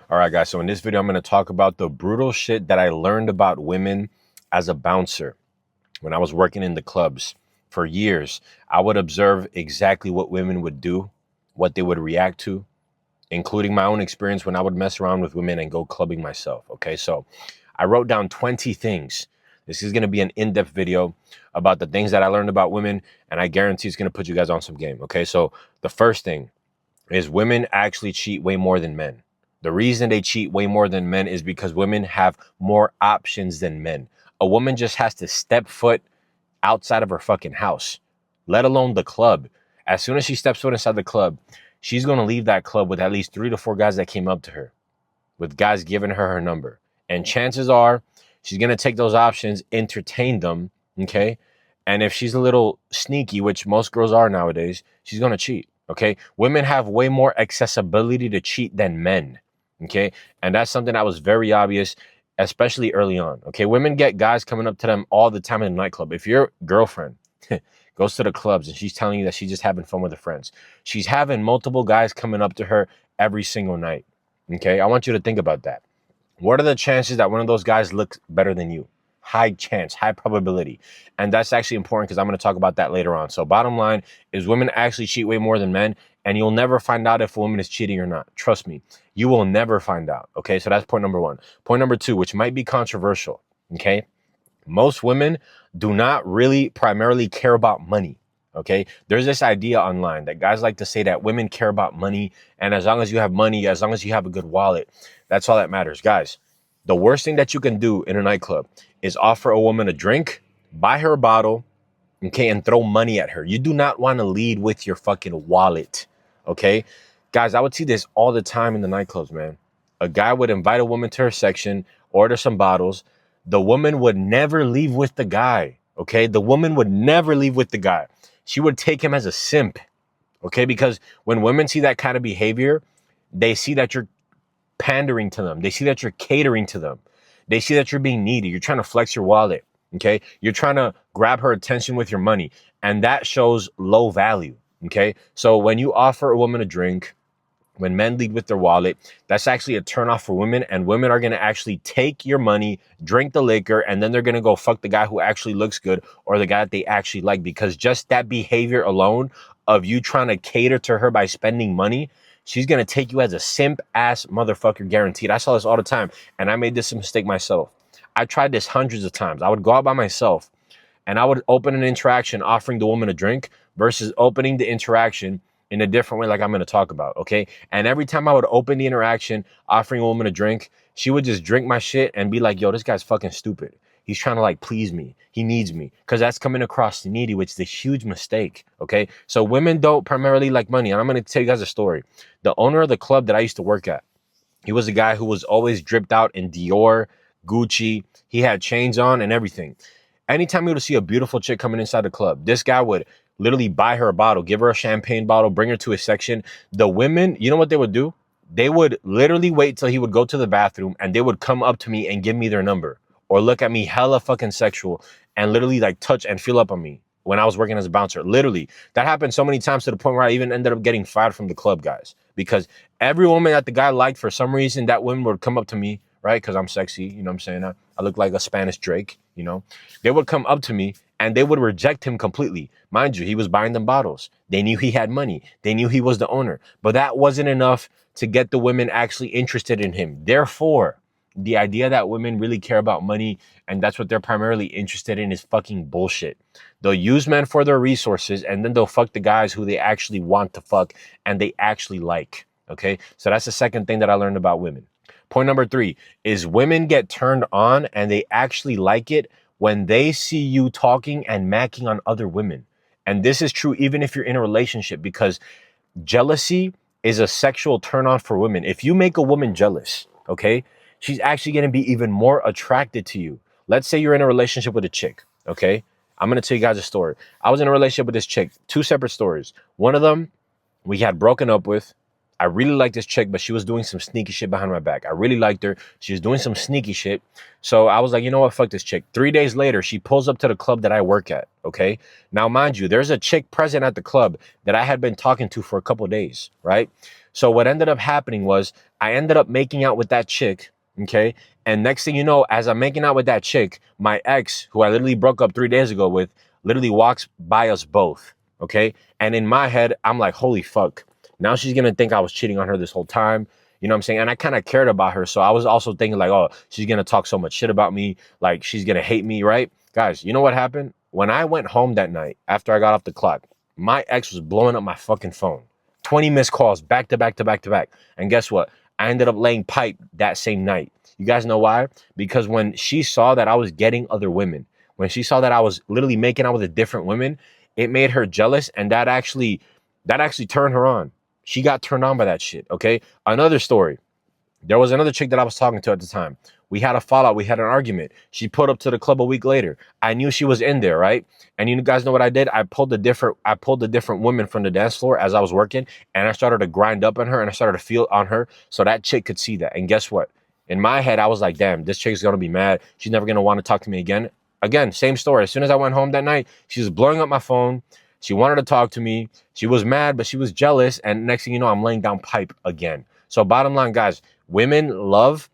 All right, guys. So in this video, I'm going to talk about the brutal shit that I learned about women as a bouncer when I was working in the clubs for years. I would observe exactly what women would do, what they would react to, including my own experience when I would mess around with women and go clubbing myself. Okay, so I wrote down 20 things. This is going to be an in-depth video about the things that I learned about women, and I guarantee it's going to put you guys on some game. Okay, so the first thing is women actually cheat way more than men. The reason they cheat way more than men is because women have more options than men. A woman just has to step foot outside of her fucking house, let alone the club. As soon as she steps foot inside the club, she's going to leave that club with at least 3 to 4 guys that came up to her, with guys giving her number. And chances are she's going to take those options, entertain them, okay? And if she's a little sneaky, which most girls are nowadays, she's going to cheat, okay? Women have way more accessibility to cheat than men, okay? And that's something that was very obvious, especially early on, okay? Women get guys coming up to them all the time in the nightclub. If your girlfriend goes to the clubs and she's telling you that she's just having fun with her friends, she's having multiple guys coming up to her every single night, okay? I want you to think about that. What are the chances that one of those guys looks better than you? High chance, high probability. And that's actually important because I'm going to talk about that later on. So bottom line is women actually cheat way more than men, and you'll never find out if a woman is cheating or not. Trust me, you will never find out. Okay, so that's point number one. Point number two, which might be controversial. Okay, most women do not really primarily care about money. Okay, there's this idea online that guys like to say that women care about money, and as long as you have money, as long as you have a good wallet, that's all that matters. Guys, the worst thing that you can do in a nightclub is offer a woman a drink, buy her a bottle, okay, and throw money at her. You do not want to lead with your fucking wallet, okay? Guys, I would see this all the time in the nightclubs, man. A guy would invite a woman to her section, order some bottles. The woman would never leave with the guy, okay? The woman would never leave with the guy. She would take him as a simp, okay? Because when women see that kind of behavior, they see that you're pandering to them. They see that you're catering to them. They see that you're being needy. You're trying to flex your wallet. Okay. You're trying to grab her attention with your money. And that shows low value. Okay. So when you offer a woman a drink, when men lead with their wallet, that's actually a turnoff for women. And women are going to actually take your money, drink the liquor, and then they're going to go fuck the guy who actually looks good or the guy that they actually like. Because just that behavior alone of you trying to cater to her by spending money, she's going to take you as a simp ass motherfucker, guaranteed. I saw this all the time. And I made this mistake myself. I tried this hundreds of times. I would go out by myself and I would open an interaction offering the woman a drink versus opening the interaction in a different way, like I'm going to talk about. Okay. And every time I would open the interaction offering a woman a drink, she would just drink my shit and be like, yo, this guy's fucking stupid. He's trying to like please me. He needs me, because that's coming across needy, which is a huge mistake. Okay. So women don't primarily like money. And I'm going to tell you guys a story. The owner of the club that I used to work at, he was a guy who was always dripped out in Dior, Gucci. He had chains on and everything. Anytime he would see a beautiful chick coming inside the club, this guy would literally buy her a bottle, give her a champagne bottle, bring her to his section. The women, you know what they would do? They would literally wait till he would go to the bathroom and they would come up to me and give me their number or look at me hella fucking sexual and literally like touch and feel up on me when I was working as a bouncer. Literally, that happened so many times to the point where I even ended up getting fired from the club, guys, because every woman that the guy liked, for some reason, that woman would come up to me, right? Because I'm sexy, you know what I'm saying? I look like a Spanish Drake, you know? They would come up to me and they would reject him completely. Mind you, he was buying them bottles. They knew he had money. They knew he was the owner. But that wasn't enough to get the women actually interested in him. Therefore, the idea that women really care about money and that's what they're primarily interested in is fucking bullshit. They'll use men for their resources and then they'll fuck the guys who they actually want to fuck and they actually like. Okay, so that's the second thing that I learned about women. Point number three is women get turned on and they actually like it when they see you talking and macking on other women. And this is true even if you're in a relationship, because jealousy is a sexual turn on for women. If you make a woman jealous, okay, she's actually going to be even more attracted to you. Let's say you're in a relationship with a chick, okay? I'm going to tell you guys a story. I was in a relationship with this chick, two separate stories. One of them we had broken up with. I really liked this chick, but she was doing some sneaky shit behind my back. I really liked her. She was doing some sneaky shit. So I was like, you know what? Fuck this chick. 3 days later, she pulls up to the club that I work at. Okay. Now, mind you, there's a chick present at the club that I had been talking to for a couple of days. Right. So what ended up happening was I ended up making out with that chick, okay? And next thing you know, as I'm making out with that chick, my ex, who I literally broke up 3 days ago with, literally walks by us both, okay? And in my head, I'm like, holy fuck. Now she's gonna think I was cheating on her this whole time. You know what I'm saying? And I kind of cared about her. So I was also thinking like, oh, she's gonna talk so much shit about me. Like she's gonna hate me, right? Guys, you know what happened? When I went home that night after I got off the clock, my ex was blowing up my fucking phone. 20 missed calls back to back to back to back. And guess what? I ended up laying pipe that same night. You guys know why? Because when she saw that I was getting other women, when she saw that I was literally making out with a different women, it made her jealous, and that actually turned her on. She got turned on by that shit. Okay. Another story. There was another chick that I was talking to at the time. We had a fallout. We had an argument. She pulled up to the club a week later. I knew she was in there, right? And you guys know what I did? I pulled the different women from the dance floor as I was working, and I started to grind up on her, and I started to feel on her so that chick could see that. And guess what? In my head, I was like, damn, this chick's gonna be mad. She's never gonna want to talk to me again. Again, same story. As soon as I went home that night, she was blowing up my phone. She wanted to talk to me. She was mad, but she was jealous. And next thing you know, I'm laying down pipe again. So bottom line, guys, women love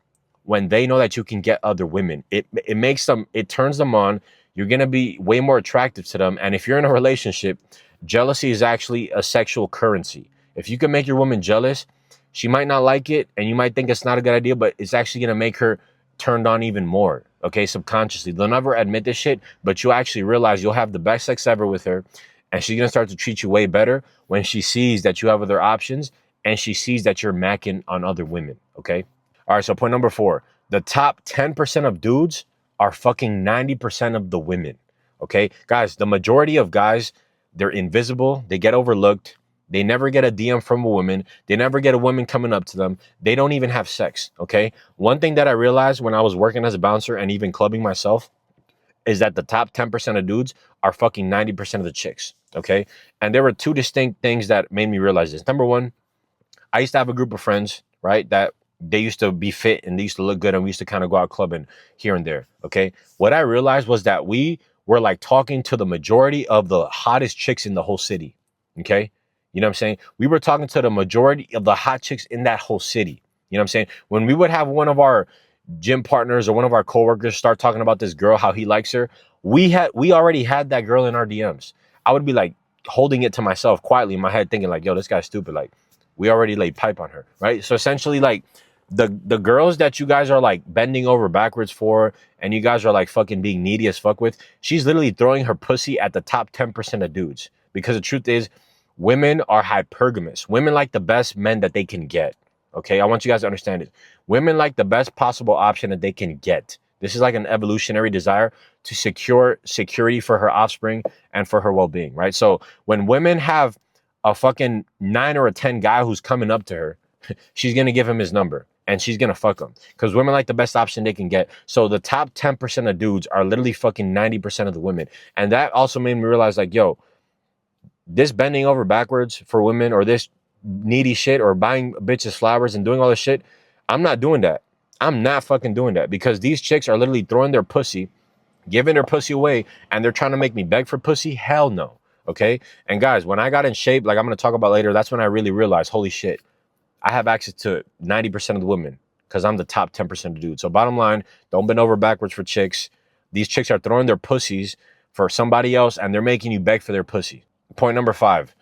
when they know that you can get other women. It makes them, it turns them on. You're gonna be way more attractive to them. And if you're in a relationship, jealousy is actually a sexual currency. If you can make your woman jealous, she might not like it, and you might think it's not a good idea, but it's actually gonna make her turned on even more. Okay, subconsciously. They'll never admit this shit, but you'll actually realize you'll have the best sex ever with her, and she's gonna start to treat you way better when she sees that you have other options and she sees that you're macking on other women. Okay. All right. So point number 4, the top 10% of dudes are fucking 90% of the women. Okay. Guys, the majority of guys, they're invisible. They get overlooked. They never get a DM from a woman. They never get a woman coming up to them. They don't even have sex. Okay. One thing that I realized when I was working as a bouncer and even clubbing myself is that the top 10% of dudes are fucking 90% of the chicks. Okay. And there were two distinct things that made me realize this. Number one, I used to have a group of friends, right? That they used to be fit and they used to look good, and we used to kind of go out clubbing here and there. Okay. What I realized was that we were like talking to the majority of the hottest chicks in the whole city. Okay. You know what I'm saying? We were talking to the majority of the hot chicks in that whole city. You know what I'm saying? When we would have one of our gym partners or one of our coworkers start talking about this girl, how he likes her, we already had that girl in our DMs. I would be like holding it to myself quietly in my head, thinking like, yo, this guy's stupid. Like, we already laid pipe on her, right? So essentially, like, the girls that you guys are like bending over backwards for, and you guys are like fucking being needy as fuck with, she's literally throwing her pussy at the top 10% of dudes. Because the truth is, women are hypergamous. Women like the best men that they can get. Okay, I want you guys to understand it. Women like the best possible option that they can get. This is like an evolutionary desire to secure security for her offspring and for her well-being, right? So when women have a fucking 9 or a 10 guy who's coming up to her, she's gonna give him his number and she's gonna fuck him, because women like the best option they can get. So the top 10% of dudes are literally fucking 90% of the women. And that also made me realize, like, yo, this bending over backwards for women, or this needy shit, or buying bitches flowers and doing all this shit, I'm not doing that. I'm not fucking doing that, because these chicks are literally throwing their pussy, giving their pussy away, and they're trying to make me beg for pussy. Hell no. Okay. And guys, when I got in shape, like I'm going to talk about later, that's when I really realized, holy shit, I have access to 90% of the women, because I'm the top 10% of the dudes. So bottom line, don't bend over backwards for chicks. These chicks are throwing their pussies for somebody else, and they're making you beg for their pussy. Point number 5,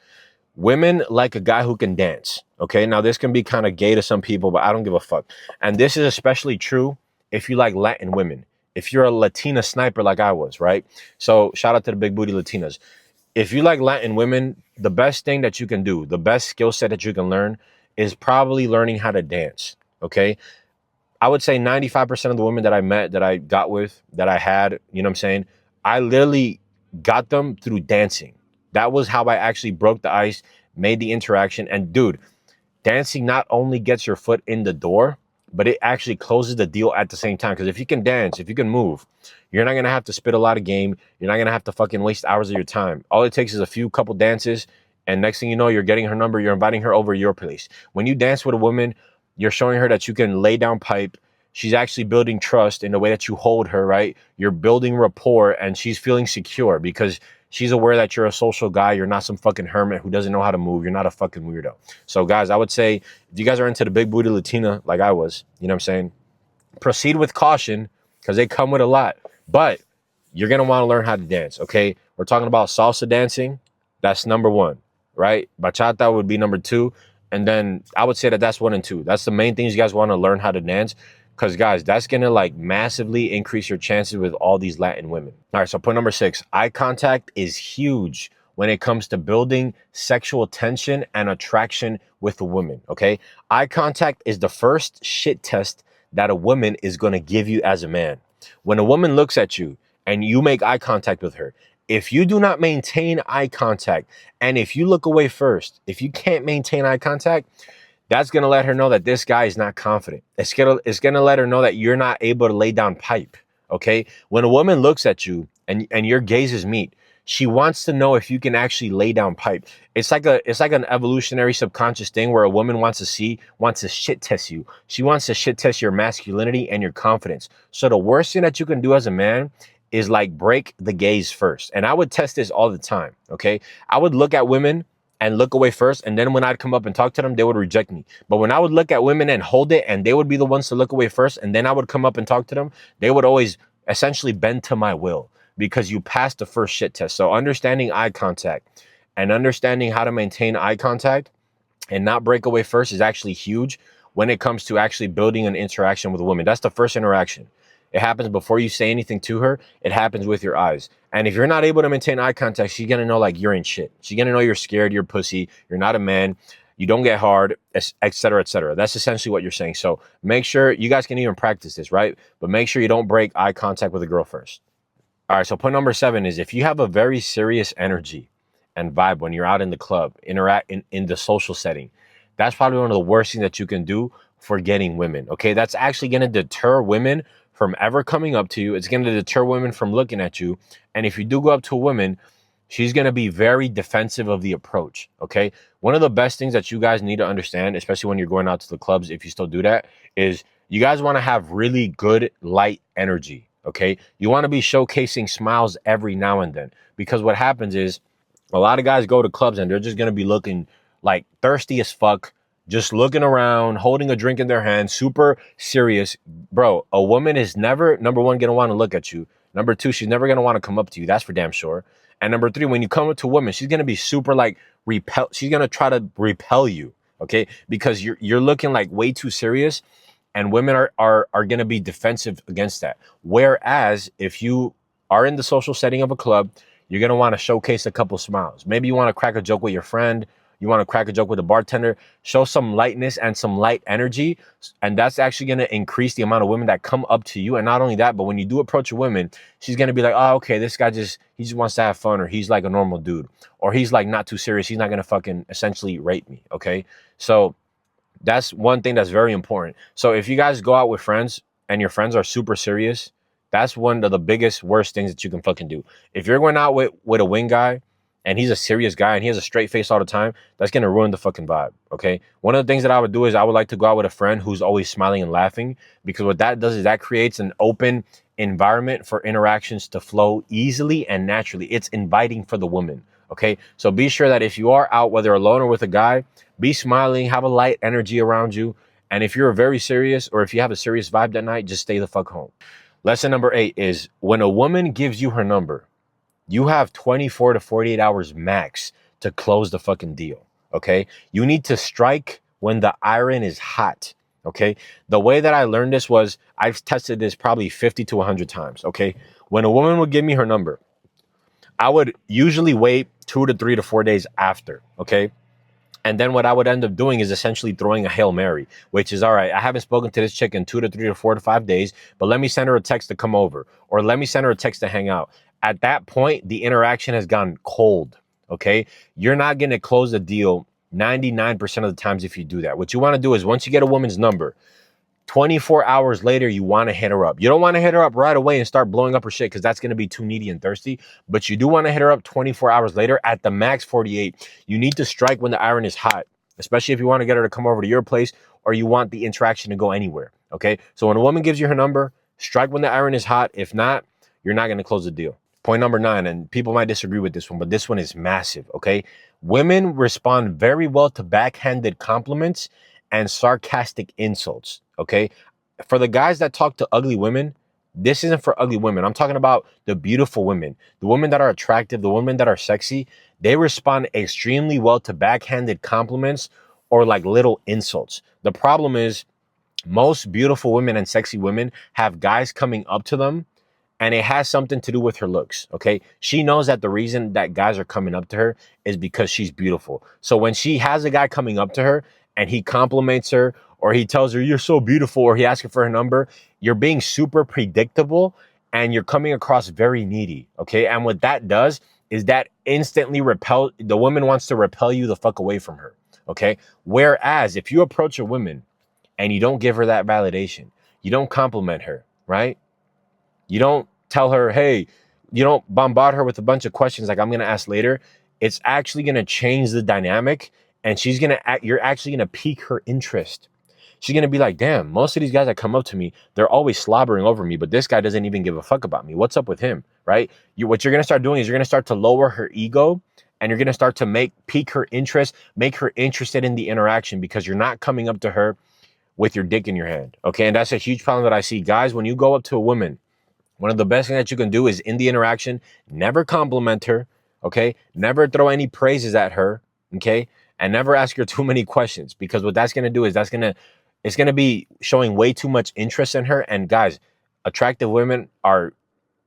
women like a guy who can dance. Okay. Now this can be kind of gay to some people, but I don't give a fuck. And this is especially true if you like Latin women. If you're a Latina sniper like I was, right? So shout out to the big booty Latinas. If you like Latin women, the best thing that you can do, the best skill set that you can learn, is probably learning how to dance. Okay. I would say 95% of the women that I met, that I got with, that I had, you know what I'm saying? I literally got them through dancing. That was how I actually broke the ice, made the interaction. And dude, dancing not only gets your foot in the door, but it actually closes the deal at the same time. Because if you can dance, if you can move, you're not going to have to spit a lot of game. You're not going to have to fucking waste hours of your time. All it takes is a couple dances. And next thing you know, you're getting her number. You're inviting her over your place. When you dance with a woman, you're showing her that you can lay down pipe. She's actually building trust in the way that you hold her, right? You're building rapport, and she's feeling secure because She's aware that you're a social guy. You're not some fucking hermit who doesn't know how to move. You're not a fucking weirdo. So guys, I would say if you guys are into the big booty Latina like I was, you know what I'm saying? Proceed with caution because they come with a lot. But you're going to want to learn how to dance, okay? We're talking about salsa dancing. That's number one, right? Bachata would be number two. And then I would say that that's 1 and 2. That's the main things you guys want to learn how to dance. Because, guys, that's going to, like, massively increase your chances with all these Latin women. All right, so point number 6. Eye contact is huge when it comes to building sexual tension and attraction with a woman, okay? Eye contact is the first shit test that a woman is going to give you as a man. When a woman looks at you and you make eye contact with her, if you do not maintain eye contact, and if you look away first, if you can't maintain eye contact, that's going to let her know that this guy is not confident. It's going to let her know that you're not able to lay down pipe, okay? When a woman looks at you and your gazes meet, she wants to know if you can actually lay down pipe. It's like an evolutionary subconscious thing where a woman wants to shit test you. She wants to shit test your masculinity and your confidence. So the worst thing that you can do as a man is like break the gaze first. And I would test this all the time, okay? I would look at women and look away first. And then when I'd come up and talk to them, they would reject me. But when I would look at women and hold it, and they would be the ones to look away first, and then I would come up and talk to them, they would always essentially bend to my will because you passed the first shit test. So understanding eye contact and understanding how to maintain eye contact and not break away first is actually huge when it comes to actually building an interaction with a woman. That's the first interaction. It happens before you say anything to her. It happens with your eyes. And if you're not able to maintain eye contact, she's going to know like you're in shit. She's going to know you're scared, you're pussy, you're not a man, you don't get hard, et cetera, et cetera. That's essentially what you're saying. So make sure you guys can even practice this, right? But make sure you don't break eye contact with a girl first. All right, so point number 7 is if you have a very serious energy and vibe when you're out in the club, interact in the social setting, that's probably one of the worst things that you can do for getting women, okay? That's actually going to deter women from ever coming up to you. It's going to deter women from looking at you. And if you do go up to a woman, she's going to be very defensive of the approach, okay? One of the best things that you guys need to understand, especially when you're going out to the clubs, if you still do that, is you guys want to have really good light energy, okay? You want to be showcasing smiles every now and then, because what happens is a lot of guys go to clubs and they're just going to be looking like thirsty as fuck, just looking around, holding a drink in their hand, super serious. Bro, a woman is never, number one, going to want to look at you. Number two, she's never going to want to come up to you. That's for damn sure. And number three, when you come up to a woman, she's going to be super like repel. She's going to try to repel you, okay? Because you're looking like way too serious, and women are going to be defensive against that. Whereas if you are in the social setting of a club, you're going to want to showcase a couple smiles. Maybe you want to crack a joke with your friend. You want to crack a joke with the bartender, show some lightness and some light energy. And that's actually going to increase the amount of women that come up to you. And not only that, but when you do approach a woman, she's going to be like, oh, okay, this guy he just wants to have fun, or he's like a normal dude, or he's like not too serious. He's not going to fucking essentially rape me. Okay. So that's one thing that's very important. So if you guys go out with friends and your friends are super serious, that's one of the biggest, worst things that you can fucking do. If you're going out with a wing guy, and he's a serious guy and he has a straight face all the time, that's going to ruin the fucking vibe, okay? One of the things that I would do is I would like to go out with a friend who's always smiling and laughing, because what that does is that creates an open environment for interactions to flow easily and naturally. It's inviting for the woman, okay? So be sure that if you are out, whether alone or with a guy, be smiling, have a light energy around you. And if you're very serious, or if you have a serious vibe that night, just stay the fuck home. Lesson number 8 is when a woman gives you her number, you have 24 to 48 hours max to close the fucking deal, okay? You need to strike when the iron is hot, okay? The way that I learned this was I've tested this probably 50 to 100 times, okay? When a woman would give me her number, I would usually wait 2 to 3 to 4 days after, okay? And then what I would end up doing is essentially throwing a Hail Mary, which is, all right, I haven't spoken to this chick in 2 to 3 to 4 to 5 days, but let me send her a text to come over, or let me send her a text to hang out. At that point, the interaction has gone cold, okay? You're not going to close the deal 99% of the times if you do that. What you want to do is once you get a woman's number, 24 hours later, you want to hit her up. You don't want to hit her up right away and start blowing up her shit, because that's going to be too needy and thirsty. But you do want to hit her up 24 hours later, at the max 48. You need to strike when the iron is hot, especially if you want to get her to come over to your place or you want the interaction to go anywhere, okay? So when a woman gives you her number, strike when the iron is hot. If not, you're not going to close the deal. Point number 9, and people might disagree with this one, but this one is massive, okay? Women respond very well to backhanded compliments and sarcastic insults, okay? For the guys that talk to ugly women, this isn't for ugly women. I'm talking about the beautiful women, the women that are attractive, the women that are sexy. They respond extremely well to backhanded compliments or like little insults. The problem is most beautiful women and sexy women have guys coming up to them, and it has something to do with her looks. Okay. She knows that the reason that guys are coming up to her is because she's beautiful. So when she has a guy coming up to her and he compliments her, or he tells her, "You're so beautiful," or he asks her for her number, you're being super predictable and you're coming across very needy. Okay. And what that does is that instantly repel the woman, wants to repel you the fuck away from her. Okay. Whereas if you approach a woman and you don't give her that validation, you don't compliment her, right? You don't tell her, hey, you don't bombard her with a bunch of questions like I'm going to ask later. It's actually going to change the dynamic, and you're actually going to pique her interest. She's going to be like, damn, most of these guys that come up to me, they're always slobbering over me, but this guy doesn't even give a fuck about me. What's up with him, right? What you're going to start doing is you're going to start to lower her ego, and you're going to start to pique her interest, make her interested in the interaction, because you're not coming up to her with your dick in your hand. Okay. And that's a huge problem that I see. Guys, when you go up to a woman, one of the best things that you can do is in the interaction, never compliment her, okay? Never throw any praises at her, okay? And never ask her too many questions, because what that's gonna do is it's gonna be showing way too much interest in her. And guys, attractive women are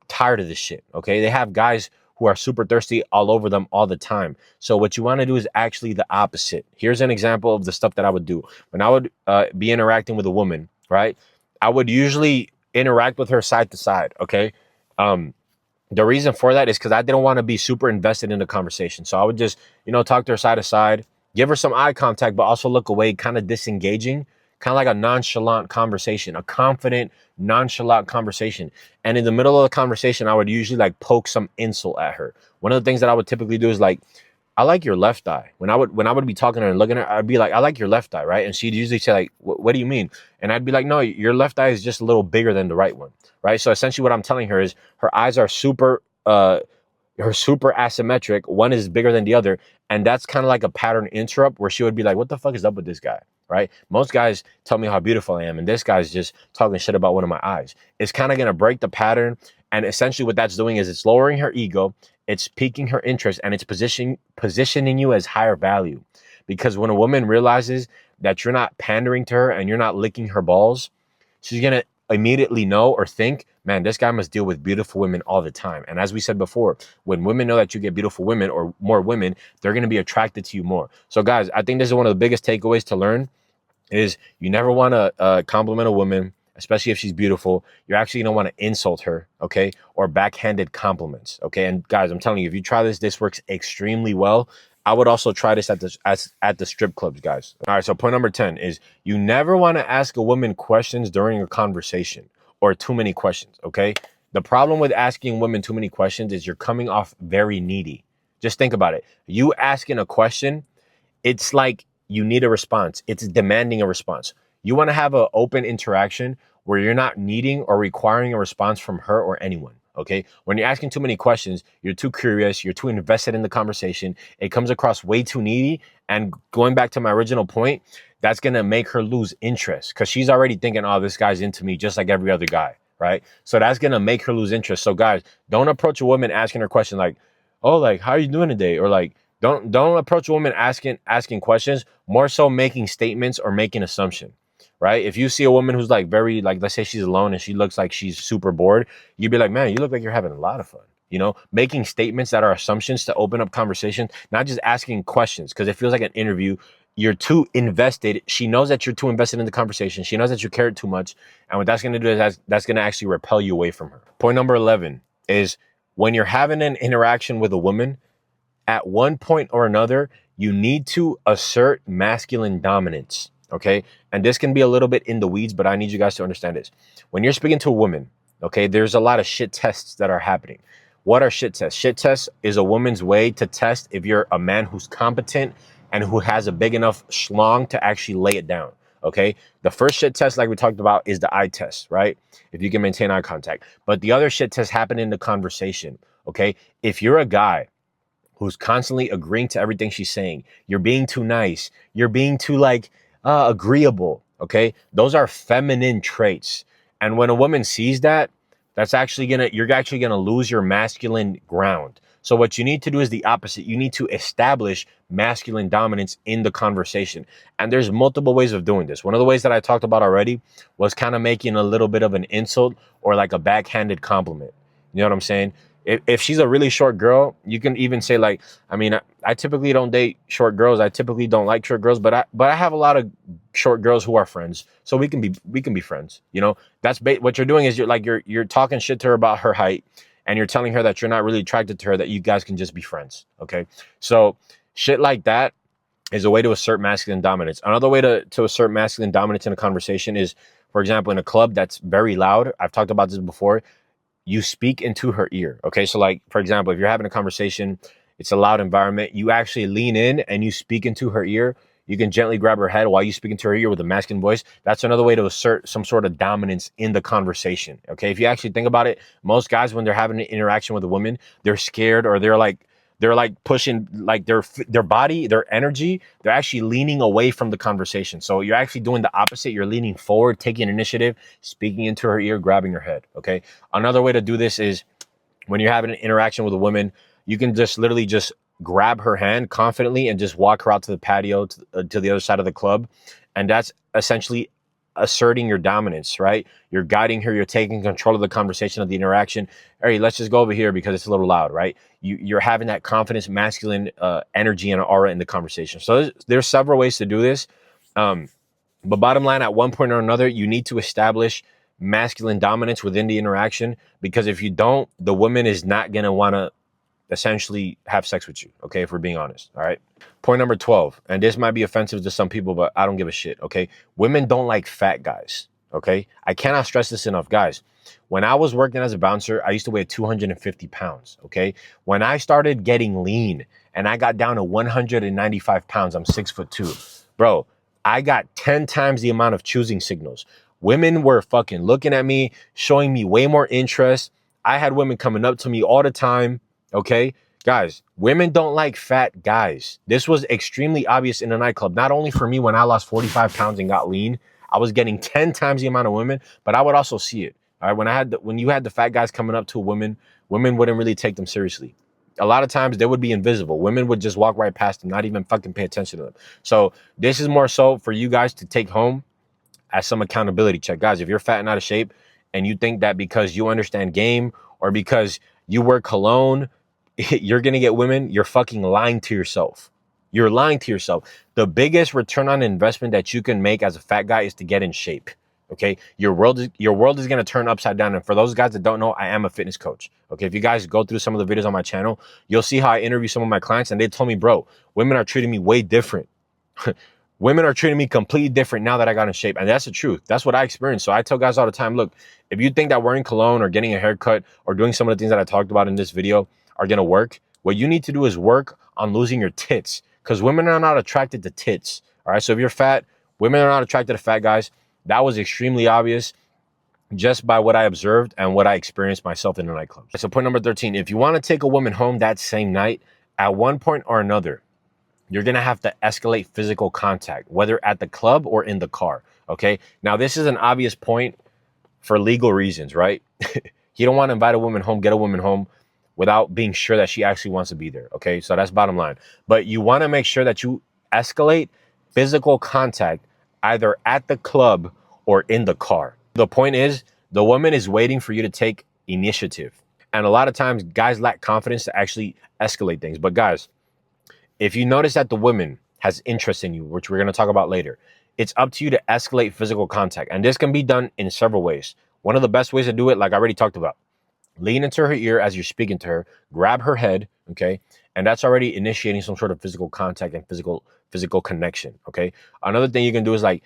tired of this shit, okay? They have guys who are super thirsty all over them all the time. So what you want to do is actually the opposite. Here's an example of the stuff that I would do. When I would be interacting with a woman, right? I would usually interact with her side to side, okay? The reason for that is because I didn't want to be super invested in the conversation. So I would just, talk to her side to side, give her some eye contact, but also look away, kind of disengaging, kind of like a nonchalant conversation, a confident, nonchalant conversation. And in the middle of the conversation, I would usually like poke some insult at her. One of the things that I would typically do is like, I like your left eye. When I would be talking to her and looking at her, I'd be like, I like your left eye, right? And she'd usually say like, what do you mean? And I'd be like, no, your left eye is just a little bigger than the right one, right? So essentially what I'm telling her is her eyes are super asymmetric. One is bigger than the other. And that's kind of like a pattern interrupt where she would be like, what the fuck is up with this guy? Right? Most guys tell me how beautiful I am, and this guy's just talking shit about one of my eyes. It's kind of going to break the pattern. And essentially what that's doing is it's lowering her ego, it's piquing her interest, and it's positioning you as higher value. Because when a woman realizes that you're not pandering to her and you're not licking her balls, she's going to immediately know or think, man, this guy must deal with beautiful women all the time. And as we said before, when women know that you get beautiful women or more women, they're going to be attracted to you more. So guys, I think this is one of the biggest takeaways to learn is you never want to compliment a woman, especially if she's beautiful. You're actually going to want to insult her, okay? Or backhanded compliments, okay? And guys, I'm telling you, if you try this works extremely well. I would also try this at the strip clubs, guys. All right, so point number 10 is you never want to ask a woman questions during a conversation or too many questions, okay? The problem with asking women too many questions is you're coming off very needy. Just think about it. You asking a question, it's like you need a response. It's demanding a response. You want to have an open interaction where you're not needing or requiring a response from her or anyone. Okay. When you're asking too many questions, you're too curious, you're too invested in the conversation. It comes across way too needy. And going back to my original point, that's going to make her lose interest because she's already thinking, oh, this guy's into me just like every other guy. Right. So that's going to make her lose interest. So guys, don't approach a woman asking her question like, oh, like, how are you doing today? Or like, don't approach a woman asking questions, more so making statements or making assumption, right? If you see a woman who's like very, like, let's say she's alone and she looks like she's super bored, you'd be like, man, you look like you're having a lot of fun. Making statements that are assumptions to open up conversation, not just asking questions, because it feels like an interview. You're too invested. She knows that you're too invested in the conversation. She knows that you care too much. And what that's going to do is that's going to actually repel you away from her. Point number 11 is when you're having an interaction with a woman, at one point or another, you need to assert masculine dominance, okay? And this can be a little bit in the weeds, but I need you guys to understand this. When you're speaking to a woman, okay, there's a lot of shit tests that are happening. What are shit tests? Shit tests is a woman's way to test if you're a man who's competent and who has a big enough schlong to actually lay it down, okay? The first shit test, like we talked about, is the eye test, right? If you can maintain eye contact. But the other shit tests happen in the conversation. Okay. If you're a guy who's constantly agreeing to everything she's saying, you're being too nice, you're being too like agreeable. Okay. Those are feminine traits. And when a woman sees that, you're actually gonna lose your masculine ground. So what you need to do is the opposite. You need to establish masculine dominance in the conversation. And there's multiple ways of doing this. One of the ways that I talked about already was kind of making a little bit of an insult or like a backhanded compliment. You know what I'm saying? If she's a really short girl, you can even say like, I mean, I typically don't date short girls. I typically don't like short girls, but I have a lot of short girls who are friends, so we can be friends. You know, what you're doing is you're talking shit to her about her height, and you're telling her that you're not really attracted to her, that you guys can just be friends. Okay, so shit like that is a way to assert masculine dominance. Another way to assert masculine dominance in a conversation is, for example, in a club that's very loud. I've talked about this before. You speak into her ear. Okay. So like, for example, if you're having a conversation, it's a loud environment, you actually lean in and you speak into her ear. You can gently grab her head while you speak into her ear with a masculine voice. That's another way to assert some sort of dominance in the conversation. Okay. If you actually think about it, most guys, when they're having an interaction with a woman, they're scared, or they're like pushing like their body, their energy, they're actually leaning away from the conversation. So you're actually doing the opposite. You're leaning forward, taking initiative, speaking into her ear, grabbing her head. Okay. Another way to do this is when you're having an interaction with a woman, you can just literally just grab her hand confidently and just walk her out to the patio, to the other side of the club. And that's essentially asserting your dominance, right? You're guiding her, you're taking control of the conversation, of the interaction. Hey, let's just go over here because it's a little loud, right? You're having that confidence, masculine energy and aura in the conversation. So there's several ways to do this. But bottom line, at one point or another, you need to establish masculine dominance within the interaction, because if you don't, the woman is not going to want to essentially have sex with you. Okay. If we're being honest. All right. Point number 12. And this might be offensive to some people, but I don't give a shit. Okay. Women don't like fat guys. Okay. I cannot stress this enough, guys. When I was working as a bouncer, I used to weigh 250 pounds. Okay. When I started getting lean and I got down to 195 pounds, I'm 6'2", bro. I got 10 times the amount of choosing signals. Women were fucking looking at me, showing me way more interest. I had women coming up to me all the time. Okay, guys, women don't like fat guys. This was extremely obvious in a nightclub. Not only for me, when I lost 45 pounds and got lean, I was getting 10 times the amount of women, but I would also see it. All right, when you had the fat guys coming up to a women wouldn't really take them seriously. A lot of times they would be invisible. Women would just walk right past them, not even fucking pay attention to them. So this is more so for you guys to take home as some accountability check. Guys, if you're fat and out of shape and you think that because you understand game or because you wear cologne, you're going to get women, you're fucking lying to yourself. You're lying to yourself. The biggest return on investment that you can make as a fat guy is to get in shape. Okay. Your world is going to turn upside down. And for those guys that don't know, I am a fitness coach. Okay. If you guys go through some of the videos on my channel, you'll see how I interview some of my clients and they told me, bro, women are treating me way different. Women are treating me completely different now that I got in shape. And that's the truth. That's what I experienced. So I tell guys all the time, look, if you think that wearing cologne or getting a haircut or doing some of the things that I talked about in this video are going to work, what you need to do is work on losing your tits, because women are not attracted to tits. All right. So if you're fat, women are not attracted to fat guys. That was extremely obvious just by what I observed and what I experienced myself in the nightclub. So point number 13, if you want to take a woman home that same night, at one point or another, you're going to have to escalate physical contact, whether at the club or in the car. Okay. Now, this is an obvious point for legal reasons, right? You don't want to invite a woman home, get a woman home without being sure that she actually wants to be there. Okay. So that's bottom line. But you want to make sure that you escalate physical contact either at the club or in the car. The point is, the woman is waiting for you to take initiative. And a lot of times guys lack confidence to actually escalate things. But guys, if you notice that the woman has interest in you, which we're going to talk about later, it's up to you to escalate physical contact. And this can be done in several ways. One of the best ways to do it, like I already talked about, lean into her ear as you're speaking to her, grab her head, okay? And that's already initiating some sort of physical contact and physical connection, okay? Another thing you can do is like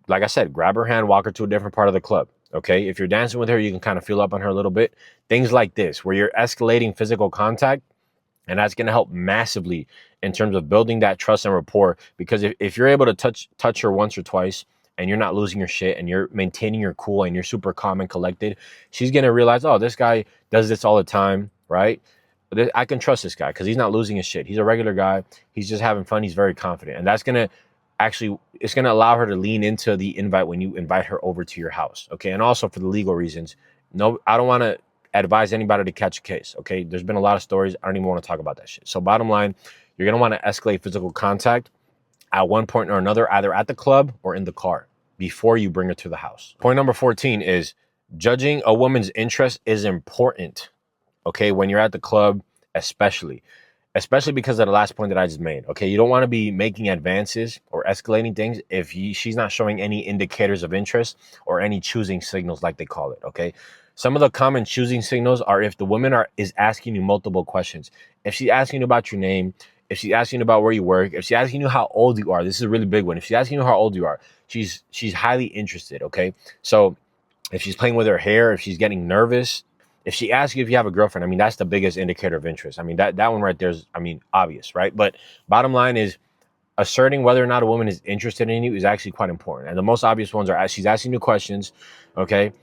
I said, grab her hand, walk her to a different part of the club, okay? If you're dancing with her, you can kind of feel up on her a little bit. Things like this, where you're escalating physical contact, and that's going to help massively in terms of building that trust and rapport. Because if you're able to touch her once or twice and you're not losing your shit and you're maintaining your cool and you're super calm and collected, she's going to realize, oh, this guy does this all the time, right? I can trust this guy because he's not losing his shit. He's a regular guy. He's just having fun. He's very confident. And that's going to it's going to allow her to lean into the invite when you invite her over to your house. Okay. And also for the legal reasons, no, I don't want to advise anybody to catch a case. Okay. There's been a lot of stories. I don't even want to talk about that shit. So bottom line, you're going to want to escalate physical contact at one point or another, either at the club or in the car before you bring her to the house. Point number 14 is judging a woman's interest is important. Okay. When you're at the club, especially because of the last point that I just made. Okay. You don't want to be making advances or escalating things if she's not showing any indicators of interest or any choosing signals, like they call it. Okay. Some of the common choosing signals are if the woman is asking you multiple questions. If she's asking you about your name, if she's asking you about where you work, if she's asking you how old you are, this is a really big one. If she's asking you how old you are, she's highly interested. Okay. So if she's playing with her hair, if she's getting nervous, if she asks you if you have a girlfriend, I mean, that's the biggest indicator of interest. I mean, that one right there is, I mean, obvious, right? But bottom line is asserting whether or not a woman is interested in you is actually quite important. And the most obvious ones are she's asking you questions, okay?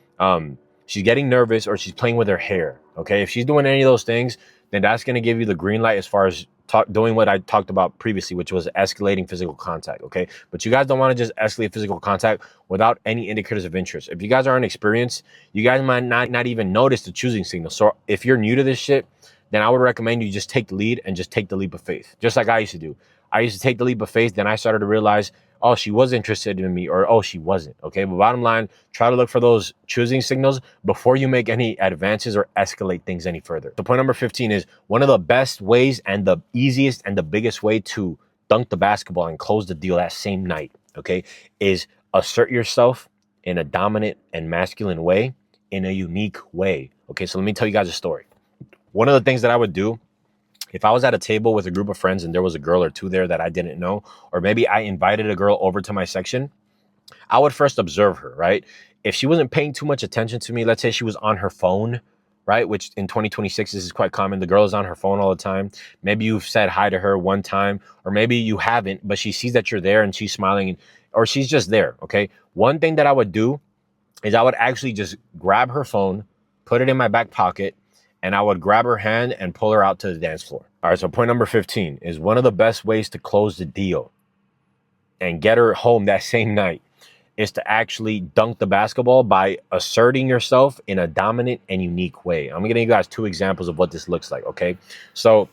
She's getting nervous, or she's playing with her hair, okay? If she's doing any of those things, then that's going to give you the green light as far as doing what I talked about previously, which was escalating physical contact, okay? But you guys don't want to just escalate physical contact without any indicators of interest. If you guys aren't experienced, you guys might not even notice the choosing signal. So if you're new to this shit, then I would recommend you just take the lead and just take the leap of faith, just like I used to do. I used to take the leap of faith, then I started to realize, oh, she was interested in me, or oh, she wasn't, okay? But bottom line, try to look for those choosing signals before you make any advances or escalate things any further. So point number 15 is one of the best ways and the easiest and the biggest way to dunk the basketball and close the deal that same night, okay, is assert yourself in a dominant and masculine way, in a unique way, okay? So let me tell you guys a story. One of the things that I would do, if I was at a table with a group of friends and there was a girl or two there that I didn't know, or maybe I invited a girl over to my section, I would first observe her, right? If she wasn't paying too much attention to me, let's say she was on her phone, right? Which in 2026, this is quite common. The girl is on her phone all the time. Maybe you've said hi to her one time, or maybe you haven't, but she sees that you're there and she's smiling, or she's just there, okay? One thing that I would do is I would actually just grab her phone, put it in my back pocket, and I would grab her hand and pull her out to the dance floor. All right, so point number 15 is one of the best ways to close the deal and get her home that same night is to actually dunk the basketball by asserting yourself in a dominant and unique way. I'm gonna give you guys two examples of what this looks like, okay? So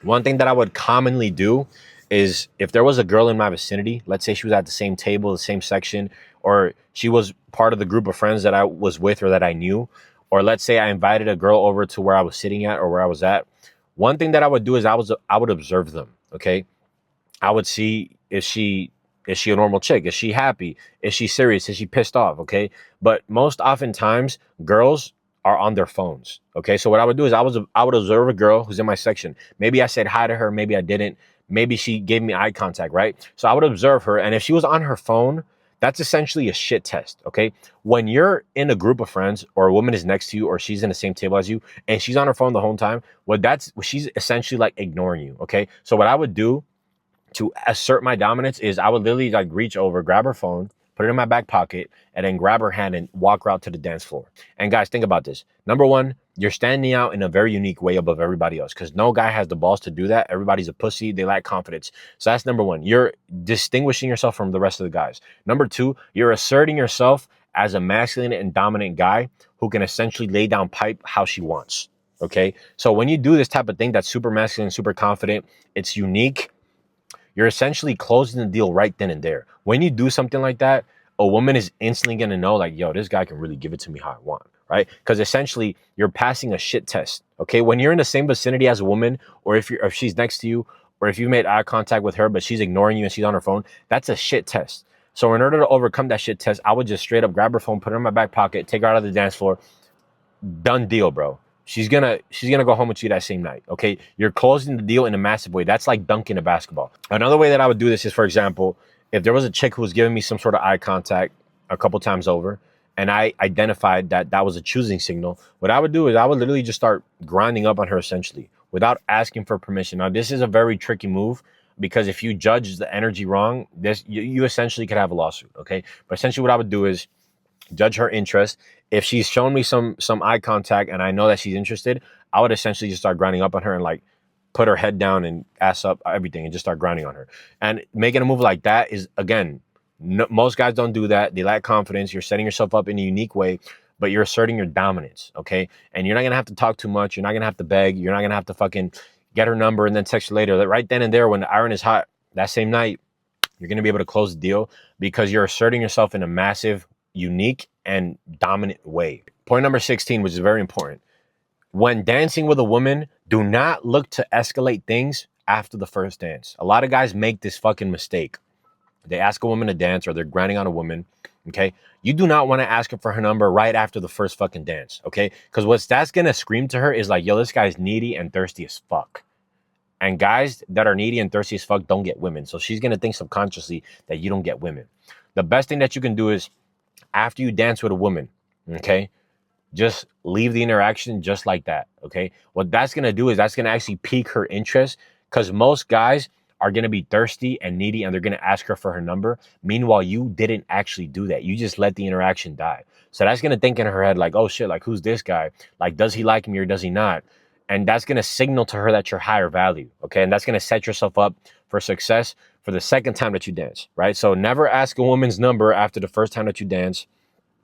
one thing that I would commonly do is if there was a girl in my vicinity, let's say she was at the same table, the same section, or she was part of the group of friends that I was with or that I knew, or let's say I invited a girl over to where I was sitting at or where I was at, one thing that I would do is I would observe them, okay? I would see, is she a normal chick? Is she happy? Is she serious? Is she pissed off? Okay. But most oftentimes girls are on their phones. Okay. So what I would do is I would observe a girl who's in my section. Maybe I said hi to her. Maybe I didn't. Maybe she gave me eye contact, right? So I would observe her. And if she was on her phone, that's essentially a shit test. Okay. When you're in a group of friends or a woman is next to you or she's in the same table as you and she's on her phone the whole time, she's essentially like ignoring you. Okay. So what I would do to assert my dominance is I would literally like reach over, grab her phone, put it in my back pocket, and then grab her hand and walk her out to the dance floor. And guys, think about this. Number one, you're standing out in a very unique way above everybody else because no guy has the balls to do that. Everybody's a pussy. They lack confidence. So that's number one. You're distinguishing yourself from the rest of the guys. Number two, you're asserting yourself as a masculine and dominant guy who can essentially lay down pipe how she wants. Okay. So when you do this type of thing that's super masculine, super confident, it's unique. You're essentially closing the deal right then and there. When you do something like that, a woman is instantly going to know like, yo, this guy can really give it to me how I want, right? Because essentially you're passing a shit test, okay? When you're in the same vicinity as a woman, or if she's next to you, or if you made eye contact with her, but she's ignoring you and she's on her phone, that's a shit test. So in order to overcome that shit test, I would just straight up grab her phone, put her in my back pocket, take her out of the dance floor. Done deal, bro. She's gonna go home with you that same night. Okay. You're closing the deal in a massive way. That's like dunking a basketball. Another way that I would do this is, for example, if there was a chick who was giving me some sort of eye contact a couple times over, and I identified that that was a choosing signal, what I would do is I would literally just start grinding up on her essentially without asking for permission. Now, this is a very tricky move because if you judge the energy wrong, you essentially could have a lawsuit. Okay. But essentially what I would do is judge her interest. If she's shown me some eye contact and I know that she's interested, I would essentially just start grinding up on her and like put her head down and ass up, everything, and just start grinding on her. And making a move like that is, again, no, most guys don't do that. They lack confidence. You're setting yourself up in a unique way, but you're asserting your dominance, okay? And you're not gonna have to talk too much. You're not gonna have to beg. You're not gonna have to fucking get her number and then text her later. Right then and there, when the iron is hot, that same night, you're gonna be able to close the deal because you're asserting yourself in a massive, unique, and dominant way. Point number 16, which is very important. When dancing with a woman, do not look to escalate things after the first dance. A lot of guys make this fucking mistake. They ask a woman to dance or they're grinding on a woman, okay? You do not want to ask her for her number right after the first fucking dance, okay? Because what that's going to scream to her is like, yo, this guy's needy and thirsty as fuck. And guys that are needy and thirsty as fuck don't get women. So she's going to think subconsciously that you don't get women. The best thing that you can do is after you dance with a woman, okay, just leave the interaction just like that, okay? What that's going to do is that's going to actually pique her interest because most guys are going to be thirsty and needy and they're going to ask her for her number. Meanwhile, you didn't actually do that. You just let the interaction die. So that's going to think in her head like, oh shit, like who's this guy? Like, does he like me or does he not? And that's going to signal to her that you're higher value, okay? And that's going to set yourself up for success for the second time that you dance, right? So never ask a woman's number after the first time that you dance.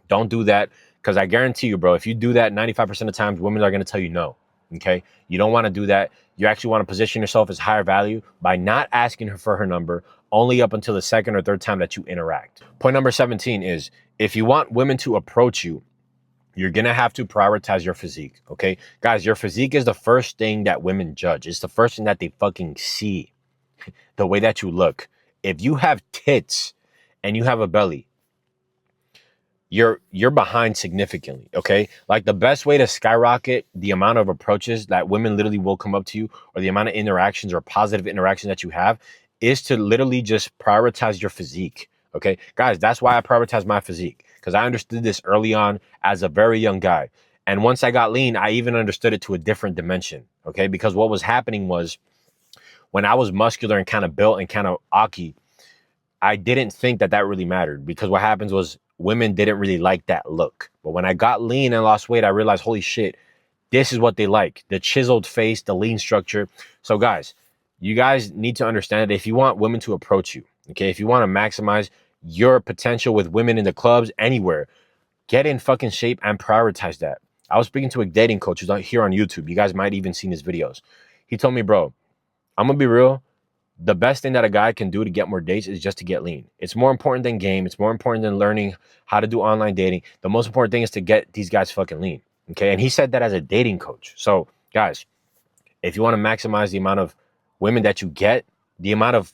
Don't do that because I guarantee you, bro, if you do that, 95% of the times, women are going to tell you no, okay? You don't want to do that. You actually want to position yourself as higher value by not asking her for her number only up until the second or third time that you interact. Point number 17 is if you want women to approach you, you're going to have to prioritize your physique, okay? Guys, your physique is the first thing that women judge. It's the first thing that they fucking see, the way that you look. If you have tits and you have a belly, you're behind significantly, okay? Like the best way to skyrocket the amount of approaches that women literally will come up to you or the amount of interactions or positive interactions that you have is to literally just prioritize your physique, okay? Guys, that's why I prioritize my physique because I understood this early on as a very young guy. And once I got lean, I even understood it to a different dimension, okay? Because what was happening was when I was muscular and kind of built and kind of aki, I didn't think that really mattered because what happens was women didn't really like that look. But when I got lean and lost weight, I realized, holy shit, this is what they like. The chiseled face, the lean structure. So guys, you guys need to understand that if you want women to approach you, okay, if you want to maximize your potential with women in the clubs, anywhere, get in fucking shape and prioritize that. I was speaking to a dating coach who's here on YouTube. You guys might even seen his videos. He told me, bro, I'm going to be real. The best thing that a guy can do to get more dates is just to get lean. It's more important than game. It's more important than learning how to do online dating. The most important thing is to get these guys fucking lean. Okay. And he said that as a dating coach. So guys, if you want to maximize the amount of women that you get, the amount of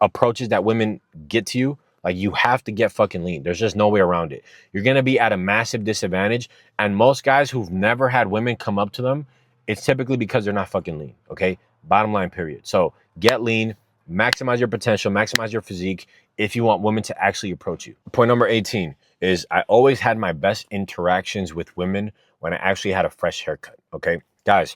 approaches that women get to you, like you have to get fucking lean. There's just no way around it. You're going to be at a massive disadvantage. And most guys who've never had women come up to them, it's typically because they're not fucking lean. Okay. Bottom line, period. So get lean, maximize your potential, maximize your physique if you want women to actually approach you. Point number 18 is I always had my best interactions with women when I actually had a fresh haircut. Okay. Guys,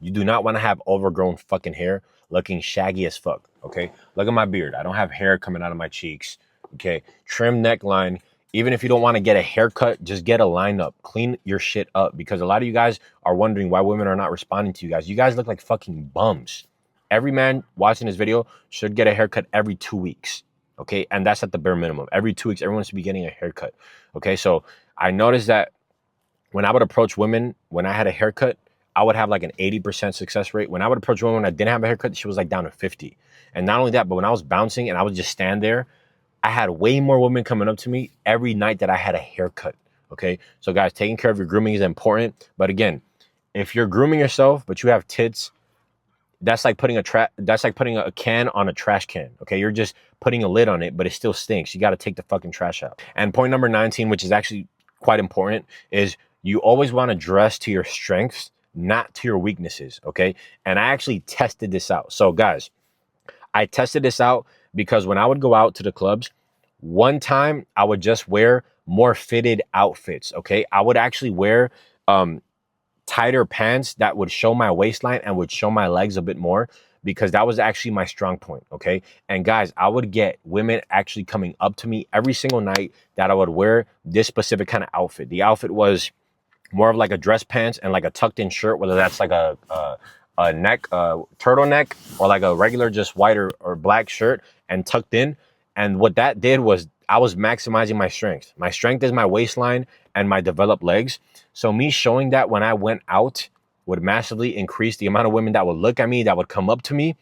you do not want to have overgrown fucking hair looking shaggy as fuck. Okay. Look at my beard. I don't have hair coming out of my cheeks. Okay. Trim neckline. Even if you don't want to get a haircut, just get a lineup. Clean your shit up because a lot of you guys are wondering why women are not responding to you guys. You guys look like fucking bums. Every man watching this video should get a haircut every 2 weeks. Okay. And that's at the bare minimum. Every 2 weeks, everyone should be getting a haircut. Okay. So I noticed that when I would approach women, when I had a haircut, I would have like an 80% success rate. When I would approach women when I didn't have a haircut, she was like down to 50. And not only that, but when I was bouncing and I would just stand there, I had way more women coming up to me every night that I had a haircut. Okay. So guys, taking care of your grooming is important. But again, if you're grooming yourself, but you have tits, that's like putting a can on a trash can. Okay. You're just putting a lid on it, but it still stinks. You got to take the fucking trash out. And point number 19, which is actually quite important, is you always want to dress to your strengths, not to your weaknesses. Okay. And I actually tested this out. So guys, I tested this out because when I would go out to the clubs, one time I would just wear more fitted outfits. Okay. I would actually wear tighter pants that would show my waistline and would show my legs a bit more because that was actually my strong point, okay? And guys, I would get women actually coming up to me every single night that I would wear this specific kind of outfit. The outfit was more of like a dress pants and like a tucked in shirt, whether that's like a neck, turtleneck, or like a regular just white or black shirt and tucked in. And what that did was I was maximizing my strength. My strength is my waistline and my developed legs. So me showing that when I went out would massively increase the amount of women that would look at me, that would come up to me,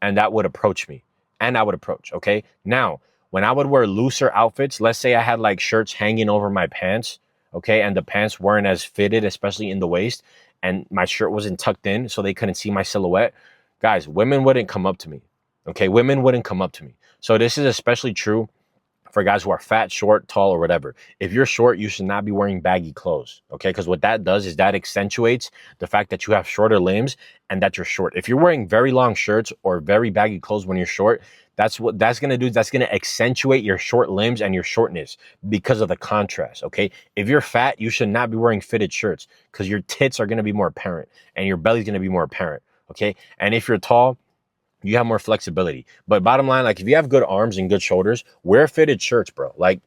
and that would approach me. And I would approach, okay? Now, when I would wear looser outfits, let's say I had like shirts hanging over my pants, okay, and the pants weren't as fitted, especially in the waist, and my shirt wasn't tucked in so they couldn't see my silhouette, guys, women wouldn't come up to me, okay? Women wouldn't come up to me. So this is especially true for guys who are fat, short, tall, or whatever. If you're short, you should not be wearing baggy clothes, okay? Because what that does is that accentuates the fact that you have shorter limbs and that you're short. If you're wearing very long shirts or very baggy clothes when you're short, that's what that's going to do. That's going to accentuate your short limbs and your shortness because of the contrast, okay? If you're fat, you should not be wearing fitted shirts because your tits are going to be more apparent and your belly's going to be more apparent, okay? And if you're tall, you have more flexibility. But bottom line, like if you have good arms and good shoulders, wear fitted shirts, bro. Like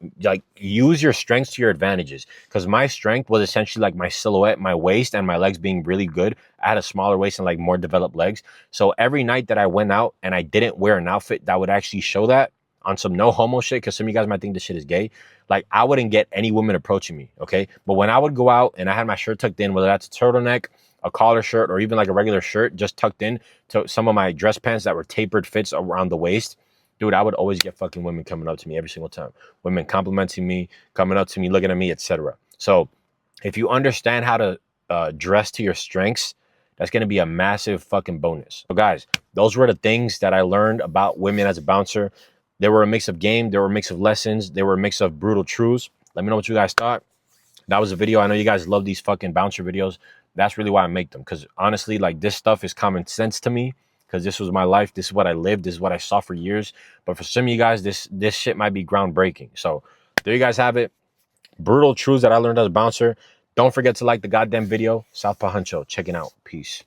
use your strengths to your advantages. Because my strength was essentially like my silhouette, my waist, and my legs being really good. I had a smaller waist and like more developed legs. So every night that I went out and I didn't wear an outfit that would actually show that on some no homo shit, because some of you guys might think this shit is gay, like I wouldn't get any women approaching me, okay? But when I would go out and I had my shirt tucked in, whether that's a turtleneck, a collar shirt, or even like a regular shirt just tucked in to some of my dress pants that were tapered fits around the waist, dude, I would always get fucking women coming up to me every single time. Women complimenting me, coming up to me, looking at me, etc. So if you understand how to dress to your strengths, that's going to be a massive fucking bonus. So guys, those were the things that I learned about women as a bouncer. They were a mix of game. They were a mix of lessons. They were a mix of brutal truths. Let me know what you guys thought. That was a video. I know you guys love these fucking bouncer videos. That's really why I make them. Because honestly, like this stuff is common sense to me. Because this was my life. This is what I lived. This is what I saw for years. But for some of you guys, this shit might be groundbreaking. So there you guys have it. Brutal truths that I learned as a bouncer. Don't forget to like the goddamn video. Southpaw Huncho. Checking out. Peace.